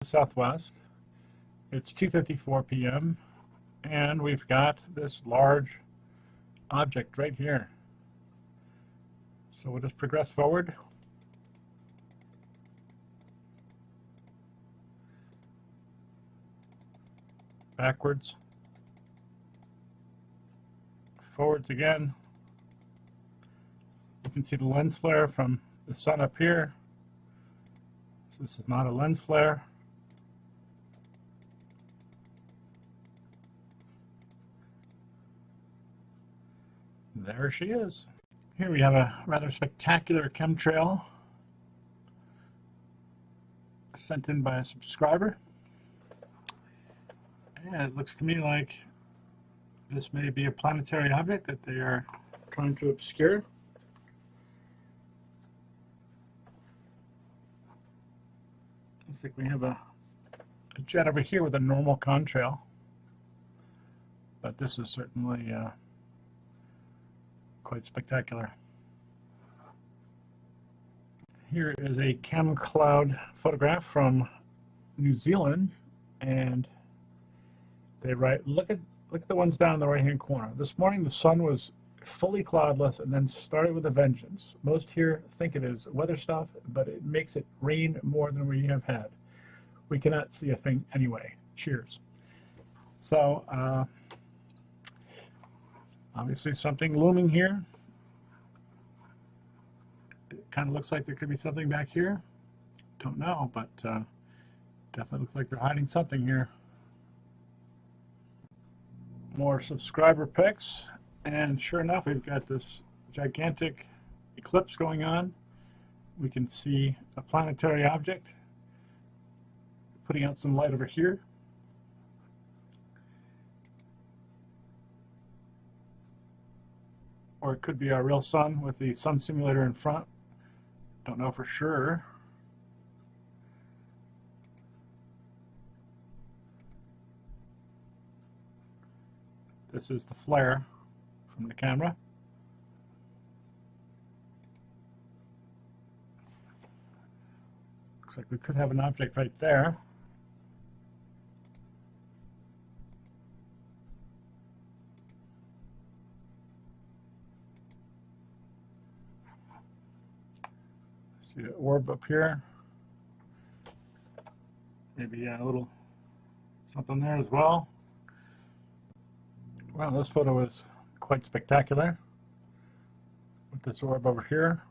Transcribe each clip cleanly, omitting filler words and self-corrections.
southwest. It's 2:54 p.m. and we've got this large object right here. So we'll just progress forward. Backwards. Forwards again. You can see the lens flare from the sun up here. So this is not a lens flare. There she is. Here we have a rather spectacular chemtrail sent in by a subscriber. And it looks to me like this may be a planetary object that they are trying to obscure. Looks like we have a jet over here with a normal contrail. But this is certainly quite spectacular. Here is a chem cloud photograph from New Zealand, and they write, look at the ones down in the right hand corner. This morning the sun was fully cloudless and then started with a vengeance. Most here think it is weather stuff, but it makes it rain more than we have had. We cannot see a thing anyway. Cheers. So obviously something looming here. It kind of looks like there could be something back here. Don't know, but definitely looks like they're hiding something here. More subscriber pics, and sure enough, we've got this gigantic eclipse going on. We can see a planetary object putting out some light over here. Or it could be our real sun with the sun simulator in front. Don't know for sure. This is the flare from the camera. Looks like we could have an object right there. See an orb up here. Maybe a little something there as well. Wow, this photo is quite spectacular with this orb over here.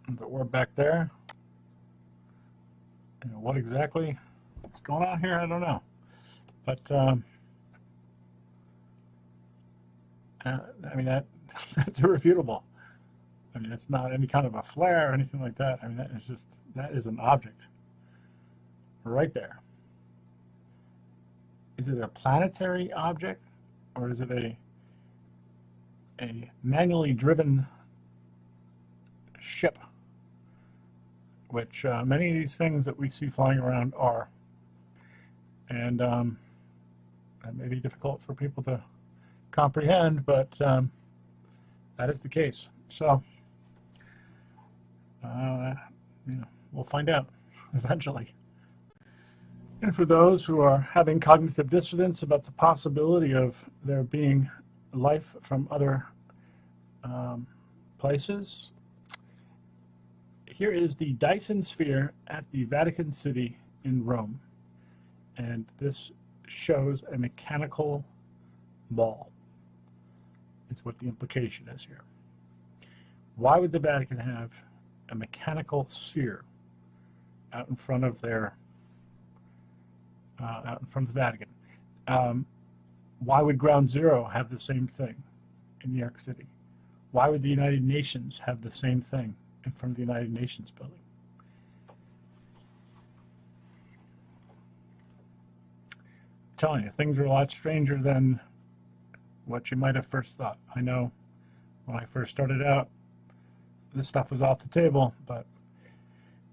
And the orb back there. You know, what exactly is going on here, I don't know. But, I mean, that's irrefutable. I mean, it's not any kind of a flare or anything like that. I mean, that is an object right there. Is it a planetary object, or is it a manually driven ship, which many of these things that we see flying around are, and that may be difficult for people to comprehend, but that is the case. So you know, we'll find out eventually. And for those who are having cognitive dissonance about the possibility of there being life from other places, here is the Dyson sphere at the Vatican City in Rome. And this shows a mechanical ball. It's what the implication is here. Why would the Vatican have a mechanical sphere out in front of their out in front of the Vatican? Why would Ground Zero have the same thing in New York City? Why would the United Nations have the same thing in front of the United Nations building? I'm telling you, things are a lot stranger than what you might have first thought. I know when I first started out, this stuff was off the table, but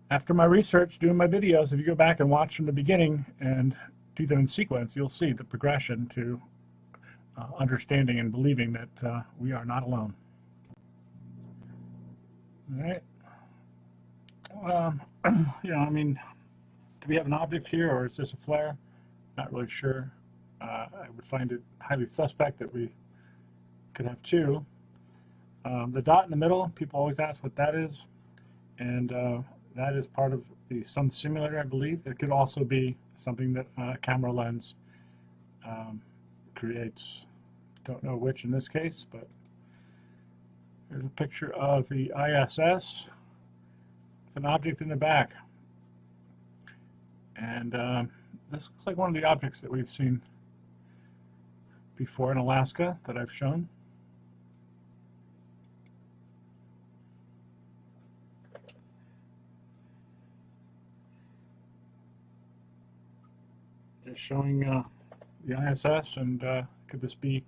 after my research, doing my videos, if you go back and watch from the beginning and do them in sequence, you'll see the progression to understanding and believing that we are not alone. All right. Um, I mean, do we have an object here, or is this a flare? Not really sure. I would find it highly suspect that we could have two. The dot in the middle, people always ask what that is, and that is part of the sun simulator, I believe. It could also be something that a camera lens creates. Don't know which in this case, but here's a picture of the ISS with an object in the back. And this looks like one of the objects that we've seen before in Alaska that I've shown. Just showing the ISS, and could this be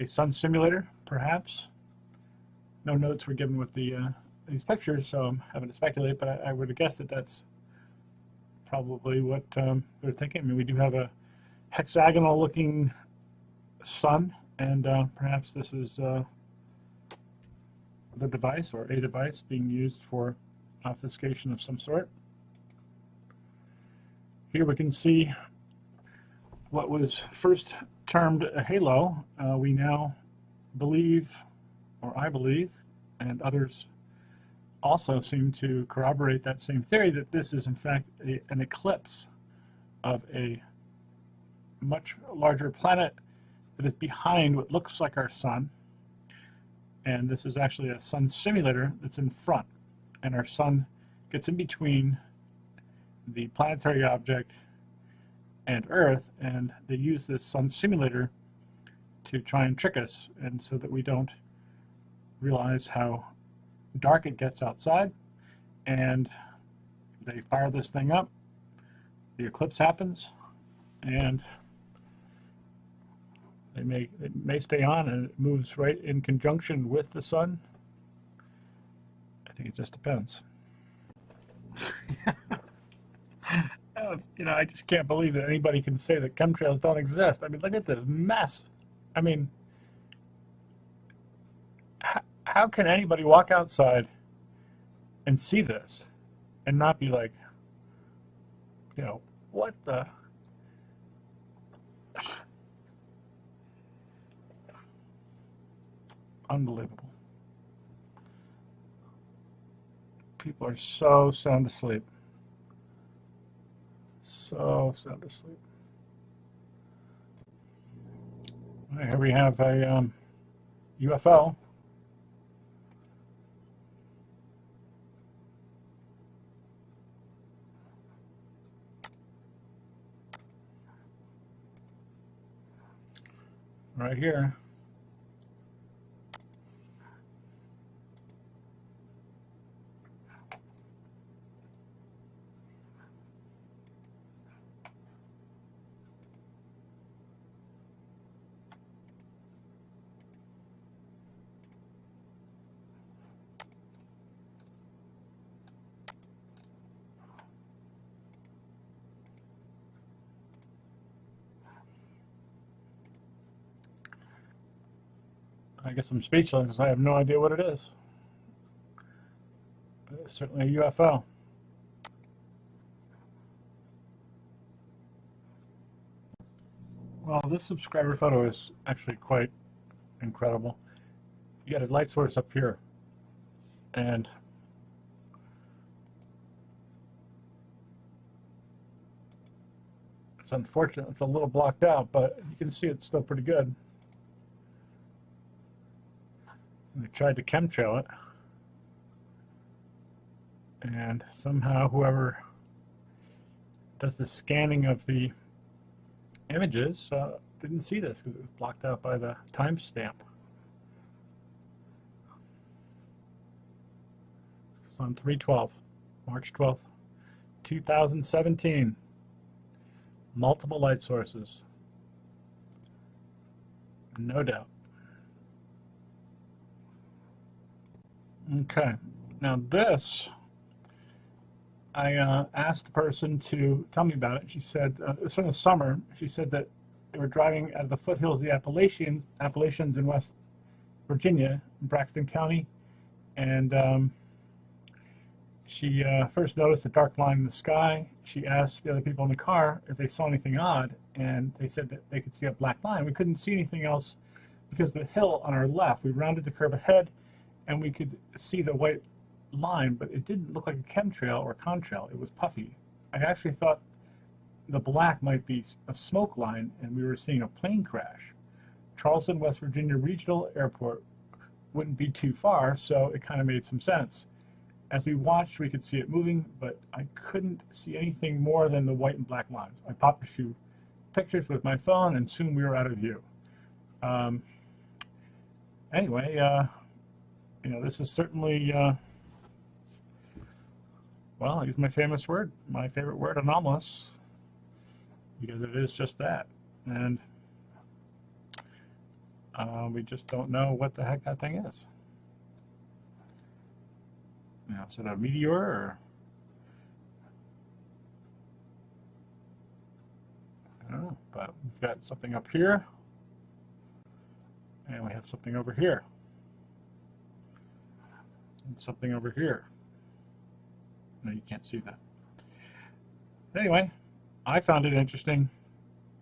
a sun simulator, perhaps? No notes were given with these pictures, so I'm having to speculate, but I would have guessed that that's probably what they're thinking. I mean, we do have a hexagonal-looking sun, and perhaps this is the device, or a device, being used for obfuscation of some sort. Here we can see what was first termed a halo. We now believe, or I believe, and others also seem to corroborate that same theory, that this is in fact an eclipse of a much larger planet that is behind what looks like our sun. And this is actually a sun simulator that's in front. And our sun gets in between the planetary object and Earth, and they use this sun simulator to try and trick us, and so that we don't realize how dark it gets outside. And they fire this thing up, the eclipse happens, and it may stay on, and it moves right in conjunction with the sun. I think it just depends. I just can't believe that anybody can say that chemtrails don't exist. I mean, look at this mess. I mean, how can anybody walk outside and see this and not be like, what the? Unbelievable. People are so sound asleep. So sound asleep. All right, here we have a UFO. Right here. I guess I'm speechless because I have no idea what it is. It's certainly a UFO. Well, this subscriber photo is actually quite incredible. You got a light source up here, and it's unfortunate it's a little blocked out, but you can see it's still pretty good. They tried to chemtrail it, and somehow whoever does the scanning of the images didn't see this because it was blocked out by the timestamp. It's on 3/12, March 12th, 2017. Multiple light sources. No doubt. Okay, now this, I asked the person to tell me about it. She said, it was from the summer. She said that they were driving out of the foothills of the Appalachians in West Virginia, in Braxton County, and She first noticed a dark line in the sky. She asked the other people in the car if they saw anything odd, and they said that they could see a black line. We couldn't see anything else because of the hill on our left. We rounded the curve ahead, and we could see the white line, but it didn't look like a chemtrail or contrail. It was puffy. I actually thought the black might be a smoke line, and we were seeing a plane crash. Charleston, West Virginia Regional Airport wouldn't be too far, so it kind of made some sense. As we watched, we could see it moving, but I couldn't see anything more than the white and black lines. I popped a few pictures with my phone, and soon we were out of view. Anyway, this is certainly, well, I'll use my favorite word, anomalous, because it is just that. And we just don't know what the heck that thing is. Is it a meteor or? I don't know, but we've got something up here, and we have something over here, and something over here. No, you can't see that. Anyway, I found it interesting.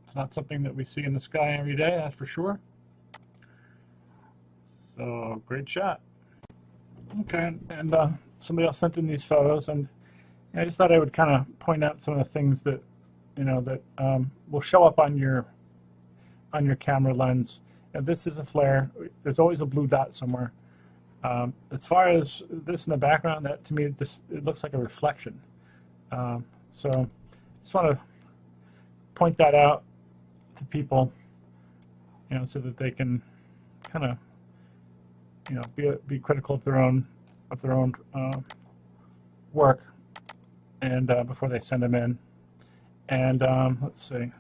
It's not something that we see in the sky every day, that's for sure. So, great shot. Okay, and somebody else sent in these photos, and I just thought I would kind of point out some of the things that, that will show up on your camera lens. And this is a flare. There's always a blue dot somewhere. As far as this in the background, that to me it looks like a reflection. So just want to point that out to people, so that they can kind of be critical of their own work, and before they send them in. And let's see.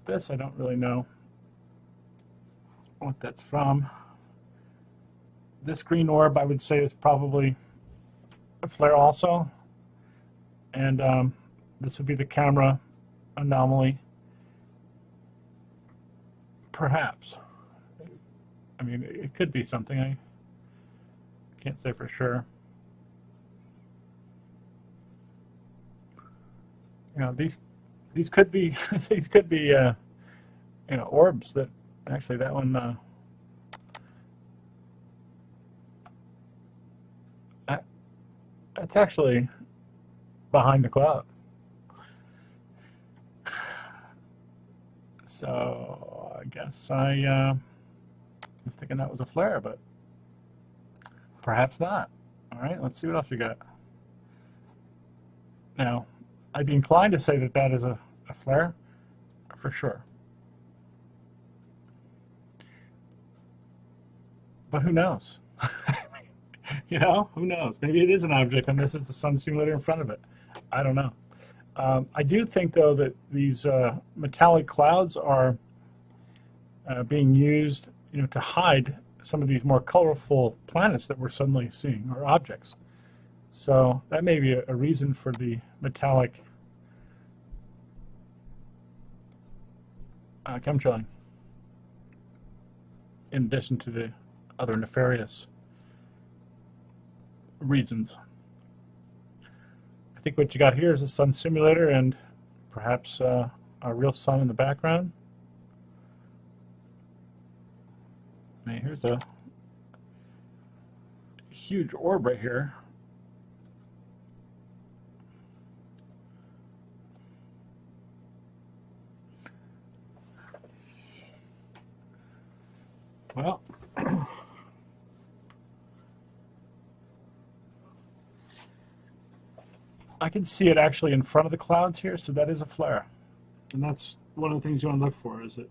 This I don't really know what that's from. This green orb I would say is probably a flare also, and this would be the camera anomaly, perhaps. I mean, it could be something. I can't say for sure. These could be these could be orbs that actually that one that's actually behind the cloud. So I guess I was thinking that was a flare, but perhaps not. All right, let's see what else we got. Now, I'd be inclined to say that that is a flare, for sure. But who knows? Who knows? Maybe it is an object and this is the sun simulator in front of it. I don't know. I do think, though, that these metallic clouds are being used, to hide some of these more colorful planets that we're suddenly seeing, or objects. So that may be a reason for the metallic chemtrailing, in addition to the other nefarious reasons. I think what you got here is a sun simulator and perhaps a real sun in the background. And here's a huge orb right here. Well, I can see it actually in front of the clouds here, so that is a flare. And that's one of the things you want to look for, is it,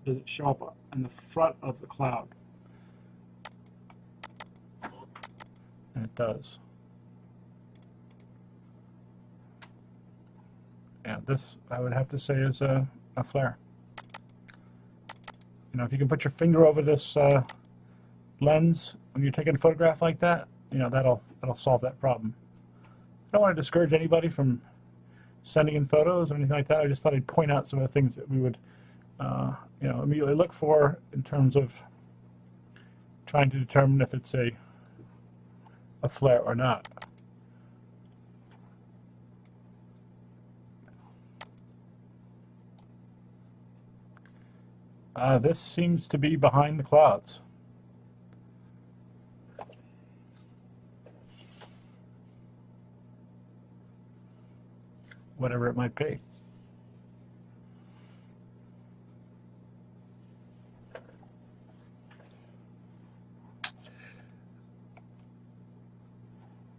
does it show up in the front of the cloud? And it does. Yeah, this I would have to say is a flare. If you can put your finger over this lens when you're taking a photograph like that, that'll solve that problem. I don't want to discourage anybody from sending in photos or anything like that. I just thought I'd point out some of the things that we would, immediately look for in terms of trying to determine if it's a a flare or not. This seems to be behind the clouds. Whatever it might be.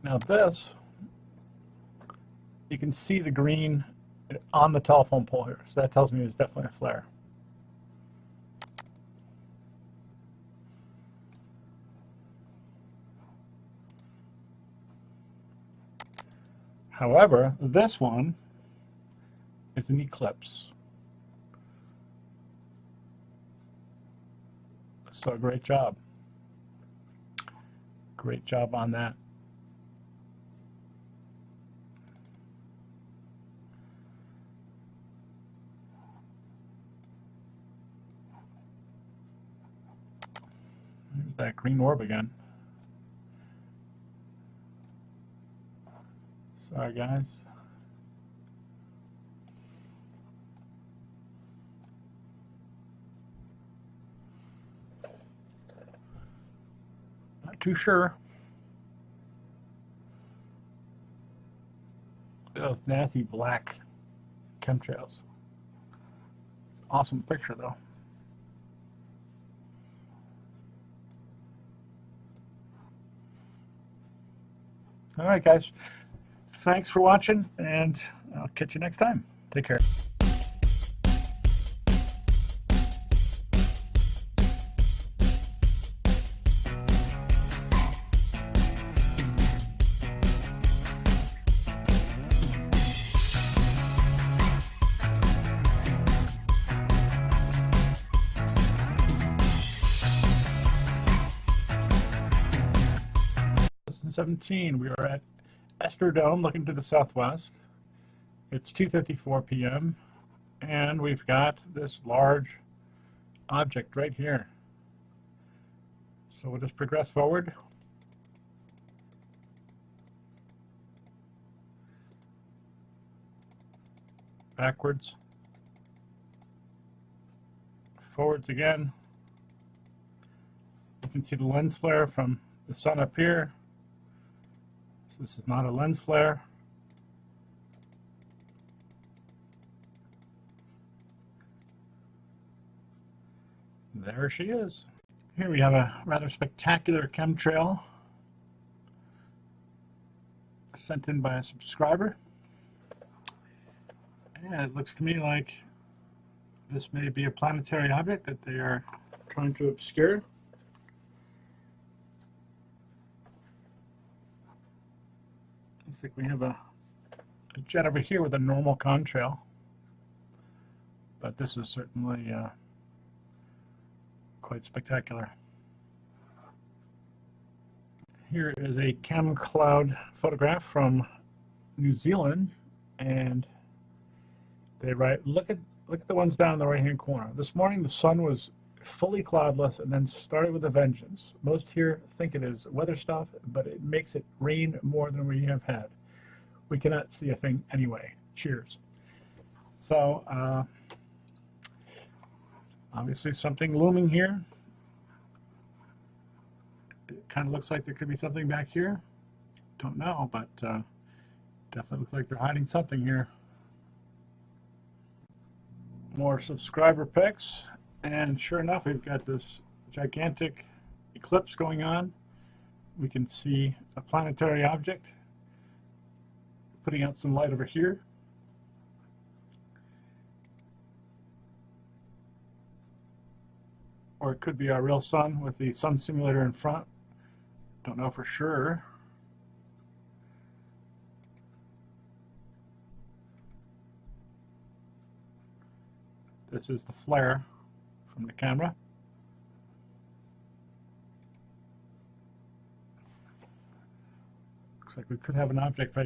Now this, you can see the green on the telephone pole here, so that tells me it's definitely a flare. However, this one is an eclipse. So great job. Great job on that. There's that green orb again. Sorry, guys. Not too sure. Those nasty black chemtrails. Awesome picture, though. All right, guys. Thanks for watching, and I'll catch you next time. Take care. In 2017, we are at Esther Dome, looking to the southwest. It's 2:54 p.m. and we've got this large object right here. So we'll just progress forward. Backwards. Forwards again. You can see the lens flare from the sun up here. So this is not a lens flare. There she is. Here we have a rather spectacular chemtrail sent in by a subscriber. And it looks to me like this may be a planetary object that they are trying to obscure. Looks like we have a jet over here with a normal contrail, but this is certainly quite spectacular. Here is a cam cloud photograph from New Zealand, and they write, look at the ones down in the right hand corner. This morning the sun was fully cloudless and then started with a vengeance. Most here think it is weather stuff, but it makes it rain more than we have had. We cannot see a thing anyway. Cheers. So obviously something looming here. It kind of looks like there could be something back here. Don't know, but definitely looks like they're hiding something here. More subscriber pics. And sure enough, we've got this gigantic eclipse going on. We can see a planetary object putting out some light over here. Or it could be our real sun with the sun simulator in front. Don't know for sure. This is the flare from the camera. Looks like we could have an object right